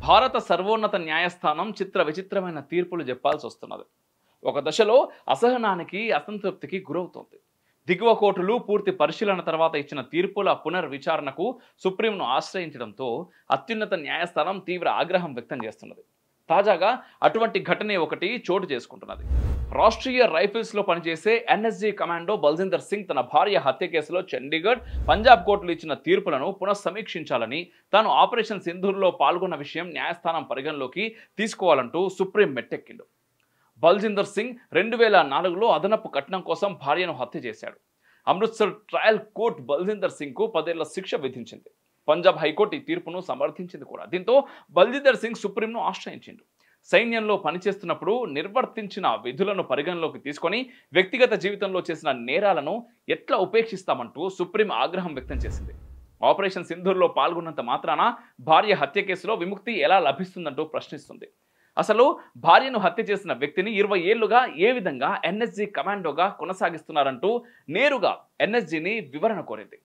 భారత సర్వోన్నత న్యాయస్థానం చిత్ర విచిత్రమైన తీర్పులు చెప్పాల్సి వస్తున్నది. ఒక దశలో అసహనానికి అసంతృప్తికి గురవుతోంది. దిగువ కోర్టులు పూర్తి పరిశీలన తర్వాత ఇచ్చిన తీర్పుల పునర్విచారణకు సుప్రీంను ఆశ్రయించడంతో అత్యున్నత న్యాయస్థానం తీవ్ర ఆగ్రహం వ్యక్తం చేస్తున్నది. తాజాగా అటువంటి ఘటనే ఒకటి చోటు చేసుకుంటున్నది. రాష్ట్రీయ రైఫిల్స్ లో పనిచేసే ఎన్ఎస్జీ కమాండో బల్జిందర్ సింగ్ తన భార్య హత్య కేసులో చండీగఢ్, పంజాబ్ కోర్టులు ఇచ్చిన తీర్పులను పునఃసమీక్షించాలని, తాను ఆపరేషన్ సింధూర్లో పాల్గొన్న విషయం న్యాయస్థానం పరిగణలోకి తీసుకోవాలంటూ సుప్రీం మెట్టెక్కిండు. బల్జిందర్ సింగ్ 2004లో అదనపు కట్నం కోసం భార్యను హత్య చేశాడు. అమృత్సర్ ట్రయల్ కోర్టు బల్జిందర్ సింగ్ కు 10 ఏళ్ల శిక్ష విధించింది. పంజాబ్ హైకోర్టు ఈ తీర్పును సమర్థించింది కూడా. దీంతో బల్జిందర్ సింగ్ సుప్రీంను ఆశ్రయించిండు. సైన్యంలో పనిచేస్తున్నప్పుడు నిర్వర్తించిన విధులను పరిగణలోకి తీసుకొని వ్యక్తిగత జీవితంలో చేసిన నేరాలను ఎట్లా ఉపేక్షిస్తామంటూ సుప్రీం ఆగ్రహం వ్యక్తం చేసింది. ఆపరేషన్ సింధూర్లో పాల్గొన్నంత మాత్రాన భార్య హత్య కేసులో విముక్తి ఎలా లభిస్తుందంటూ ప్రశ్నిస్తుంది. అసలు భార్యను హత్య చేసిన వ్యక్తిని 20 ఏళ్లుగా ఏ విధంగా ఎన్ఎస్జీ కమాండోగా కొనసాగిస్తున్నారంటూ నేరుగా ఎన్ఎస్జీని వివరణ కోరింది.